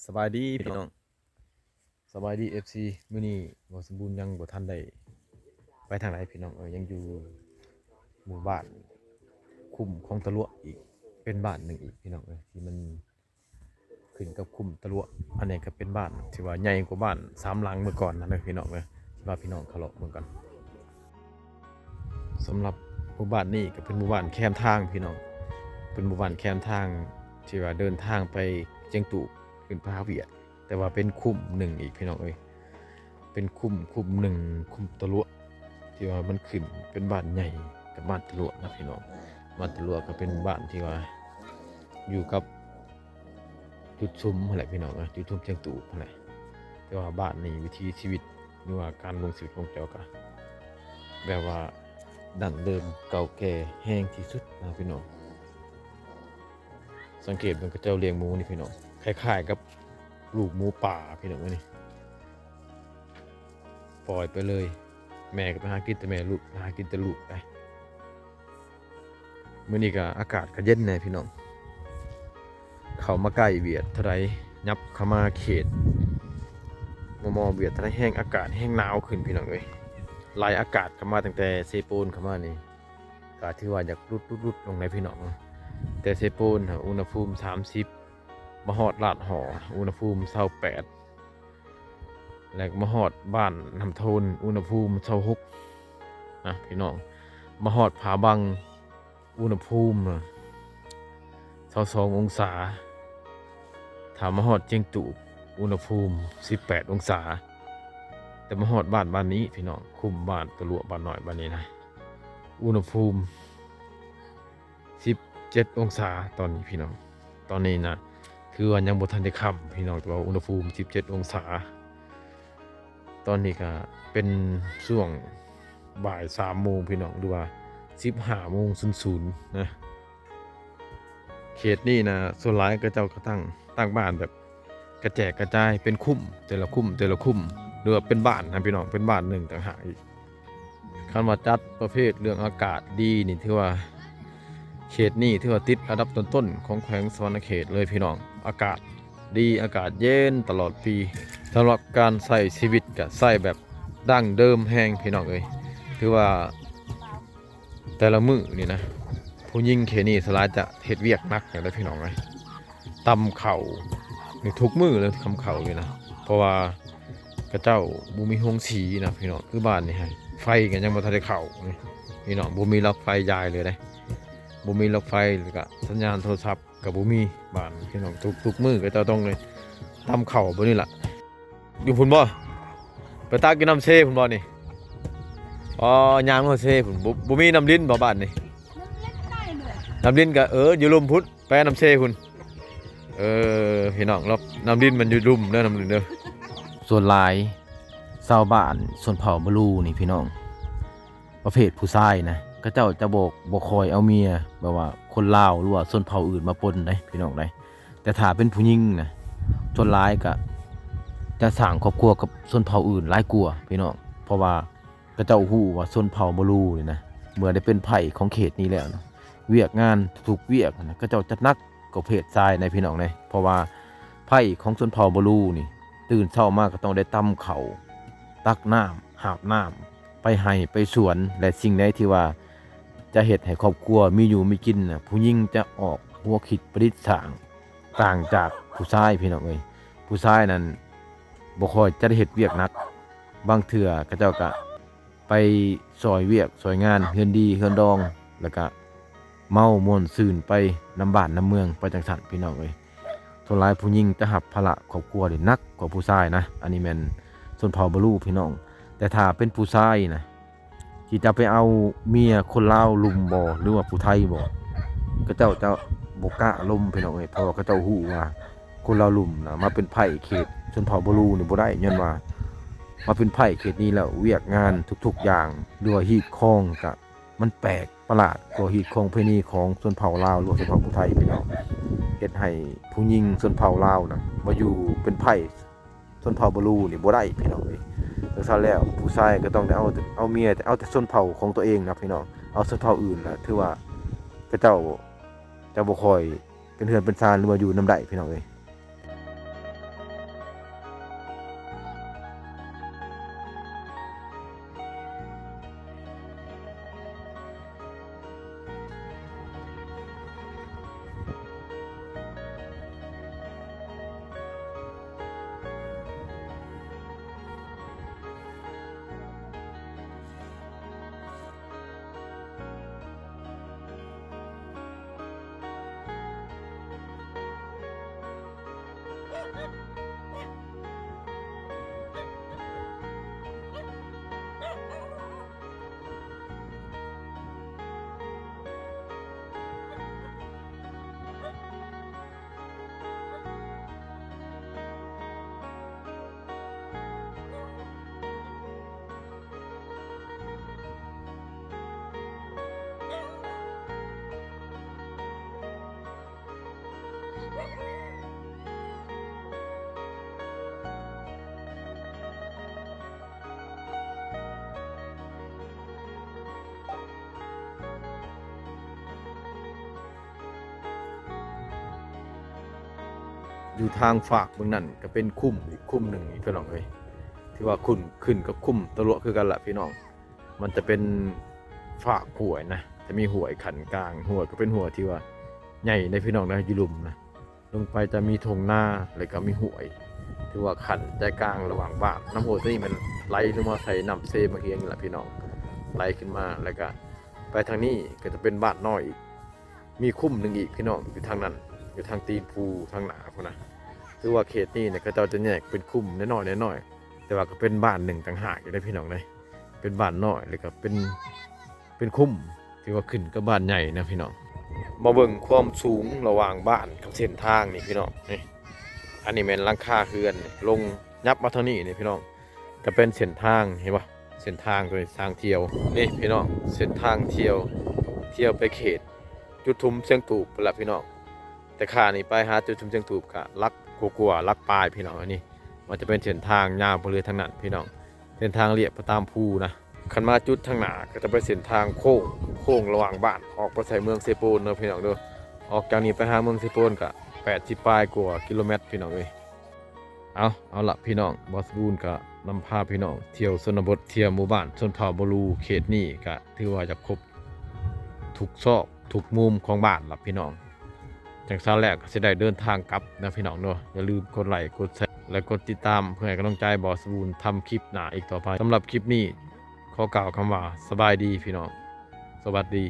สบายดีพี่น้องสบายดีFCมื้อนี้บ่สมบูรณ์ยังบ่ทันได้ไปทางไหนพี่น้องยังอยู่หมู่บ้านคุ้มของตะลั่วอีกเป็นบ้านหนึ่งอีกพี่น้องที่มันขึ้นกับคุ้มตะลั่วอันนี้ก็เป็นบ้านที่ว่าใหญ่กว่าบ้าน3หลังเมื่อก่อนนั่นเด้อพี่น้องที่ว่าพี่น้องเขาเลาะเบิ่งกันสำหรับหมู่บ้านนี้ก็เป็นหมู่บ้านแคมทางพี่น้องเป็นหมู่บ้านแคมทางที่ว่าเดินทางไปเจียงตุขึ้นพาเวียดแต่ว่าเป็นคุ้มหนึ่งอีกพี่น้องเป็นคุ้มหนึ่งคุ้มตะลั่วที่ว่ามันขึ้นเป็นบ้านใหญ่กับบ้านตะลั่วนะพี่น้องบ้านตะลั่วก็เป็นบ้านที่ว่าอยู่กับจุดชุมอะไรพี่น้องจุดชุมเชียงตู่อะไรแต่ว่าบ้านนี้วิถีชีวิตหรือว่าการลงชีวิตของเจ้าก็แบบว่าดั้งเดิมเก่าแก่แห้งที่สุดนะพี่น้องสังเกตมันก็เจ้าเลี้ยงหมูนี่พี่น้องคล้ายๆกับลูกหมูป่าพี่น้องนี่ปล่อยไปเลยแม่ก็ไปหากินแต่แม่ลูกหากินแต่ลูกไปมื้อนี้ก็อากาศก็เย็นแน่พี่น้องเข้ามาใกล้เวียดเท่าไรยับเข้ามาเขตมอเวียดเท่าไรแห้งอากาศแห้งหนาวขึ้นพี่น้องไล่อากาศเข้ามาตั้งแต่เซโปนเข้ามานี่ก็ถือว่าอยากรุดลงในพี่น้องแต่เซโปนอุณหภูมิ30มาฮอดลาดหออุณหภูมิ28แล้วมาฮอดบ้านน้ำโทนอุณหภูมิ26นะพี่น้องมาฮอดผาบังอุณหภูมิ22องศาถามมาฮอดเจียงตุอุณหภูมิ18องศาแต่มาฮอดบ้านนี้พี่น้องคุมบ้านตะลั่วบ้านหน่อยบ้านนี้นะอุณหภูมิ17องศาตอนนี้พี่น้องตอนนี้นะคือว่ายังบ่ทันได้ค่ำพี่น้องแต่ว่าอุณหภูมิ17องศาตอนนี้ก็เป็นช่วงบ่าย3โมงพี่น้องหรือว่า15โมง00นะเขตนี้นะส่วนหลายก็เจ้าก็ตั้งบ้านแบบกระแจกกระจายเป็นคุ้มแต่ละคุ้มหรือว่าเป็นบ้านนะพี่น้องเป็นบ้านหนึ่งต่างหากอีกคันว่าจัดประเภทเรื่องอากาศดีนี่ถือว่าเขตนี้ถือว่าติดอันดับต้นๆของแขวงสะหวรรณเขตเลยพี่น้องอากาศดีอากาศเย็นตลอดปีสำหรับการใส่ชีวิตก็ใส่แบบดั้งเดิมแห้งพี่น้องถือว่าแต่ละมื้อนี่นะผู้หญิงเขนี่สลายจะเฮ็ดเวียกหนักอย่างได้พี่น้องตำเข่านี่ทุกมื้อเลยทำเข่าเลยนะเพราะว่ากระเจ้าบุมีหงสีนะพี่น้องคือบ้านนี่ฮะไฟกันยังบ่ทันได้เข้าพี่น้องบุมีล็อกไฟยายเลยบุมีล็อกไฟหรือก็สัญญาณโทรศัพท์กับบุมีบ้านพี่น้องทุกมื้อกระเจ้าต้องเลยตำเข่าบ่นี่ล่ะอยู่พุ่นบ่ไปตากินน้ำเซ่พุ่นบ่นี่อ๋อยามเขาเซ่พุ่นบุมีน้ำลิ้นบ่บ้านนี่น้ำลิ้นก็อยู่ลุ่มพุทธไปน้ำเซ่พุ่นพี่น้องรอบน้ำดินมันอยู่ลุ่มเด้อน้ำดินเด้อส่วนหลายชาวบ้านส่วนเผ่าบลูนี่พี่น้องประเภทผู้ชายนะก็เจ้าจะบอกคอยเอาเมียแบบว่าคนลาวหรือว่าส่วนเผ่าอื่นมาปนได้พี่น้องได้แต่ถ้าเป็นผู้หญิงนะส่วนหลายก็จะสร้างครอบครัวกับส่วนเผ่าอื่นหลายกว่าพี่น้องเพราะว่าก็เจ้าฮู้ว่าส่วนเผ่าบลูนี่นะเมื่อได้เป็นไผ่ของเขตนี้แล้วนะเวียกงานทุกเวียกนะก็เจ้าจัดนักก็เพศทรายในพี่น้องเลยเพราะว่าไผ่ของชนเผ่าบลูนี่ตื่นเช้ามากก็ต้องได้ตำเขาตักน้ำหาบน้ำไปให้ไปสวนและสิ่งใดที่ว่าจะเฮ็ดให้ครอบครัวมีอยู่มีกินน่ะผู้หญิงจะออกหัวคิดประดิษฐ์สร้างต่างจากผู้ชายพี่น้องเอ้ยผู้ชายนั้นบ่ค่อยจะได้เฮ็ดเวียกหนักบางเทื่อก็เจ้าก็ไปซอยเวียกซอยงานเฮือนดีเฮือนดองแล้วก็เมาม่วนซื่นไปน้ำบ้านน้ำเมืองไปจังสันพี่น้องส่วนหลายผู้หญิงจะหับภาระครอบครัวได้นักกว่าผู้ชายนะอันนี้แม่นส่วนเผ่าบลูพี่น้องแต่ถ้าเป็นผู้ชายนะที่จะไปเอาเมียคนลาวลุมบ่หรือว่าผู้ไทยบ่ก็เจ้าจะบ่กล้าลมพี่น้องเพราะว่าเขาเจ้าฮู้ว่าคนลาวลุมนะมาเป็นไผ่เขตส่วนเผ่าบลูนี่บ่ได้ย้อนว่ามาเป็นไผ่เขตนี้แล้วเวียกงานทุกๆอย่างด้วยฮีดคองก็มันแปลกประหลาดกว่าฮีตของเพณีของชนเผ่าลาวหรือชนเผ่าผู้ไทยพี่น้องเฮ็ดให้ผู้หญิงชนเผ่าลาวนะมาอยู่เป็นไผ่ชนเผ่าบลูนี่บ่ได้พี่น้องดังนั้นแล้วผู้ชายก็ต้องได้เอาเมียแต่เอาแต่ชนเผ่าของตัวเองนะพี่น้องเอาชนเผ่าอื่นน่ะถือว่าพระเจ้าจะบ่ค่อยเป็นเฮือนเป็นซานหรือว่าอยู่นำได้พี่น้อง อยู่ทางฝากเมืองนั่นก็เป็นคุ้มอีกคุ้มหนึ่งอีกพี่น้องเลยที่ว่าคุ้นขึ้นกับคุ้มตะลุคือกันละพี่น้องมันจะเป็นฝากห่วยนะจะมีห่วยขันกลางห่วยก็เป็นห่วยที่ว่าใหญ่ในพี่น้องนะอยู่หลุมนะลงไปจะมีทงหน้าแล้วก็มีห่วยที่ว่าขันใจกลางระหว่างบ้านน้ำห่วยนี่มันไหลลงมาใส่น้ำเซมาเฮียงนี่แหละพี่น้องไหลขึ้นมาแล้วก็ไปทางนี้ก็จะเป็นบ้านน้อยอีกมีคุ้มหนึ่งอีกพี่น้องอยู่ทางนั้นอยู่ทางตีนภูทางหนาพุ่นนะคือว่าเขตนี้เนี่ยก็จะแยกเป็นคุ้มน้อยๆแต่ว่าก็เป็นบ้านหนึ่งต่างหากอยู่ได้พี่น้องเลยเป็นบ้านน้อยแล้วก็เป็นคุ้มที่ว่าขึ้นกับบ้านใหญ่นะพี่น้องมาเบิ่งความสูงระหว่างบ้านกับเส้นทางนี่พี่น้องนี่อันนี้เป็นหลังคาเรือนนี่ลงยับมาทางนี้นี่พี่น้องก็เป็นเส้นทางเห็นปะเส้นทางตัวนี้ทางเที่ยวนี่พี่น้องเส้นทางเที่ยวไปเขตจุดทุมเชียงตูบเป็นละพี่น้องแต่ข้านี่ไปหาจุดทุมเชียงตูบกะลักกลัวลักปลายพี่น้องอันนี้มันจะเป็นเส้นทางยาวไปเลยทางนั้นพี่น้องเส้นทางเรียบไปตามภูนะขันมาจุดทางหนาก็จะเป็นเส้นทางโค้งระหว่างบ้านออกไปใส่เมืองเซโปนเนอะพี่น้องเด้อออกจากนี้ไปหาเมืองเซโปนกะ80ปลายกว่ากิโลเมตรพี่น้องเลยเอาละพี่น้องบอสบูนกะนำพาพี่น้องเที่ยวชนบทเที่ยวหมู่บ้านชนเผ่าบรูเขตนี้กะถือว่าจะครบทุกซอกทุกมุมของบ้านละพี่น้องจากซาแรกก็จะได้เดินทางกลับนะพี่น้องเนาะอย่าลืมกดไลค์กดแชร์และกดติดตามเพื่อให้กำลังใจบอสบูนทำคลิปหน้าอีกต่อไปสำหรับคลิปนี้ขอกล่าวคำว่าสบายดีพี่น้องสวัสดี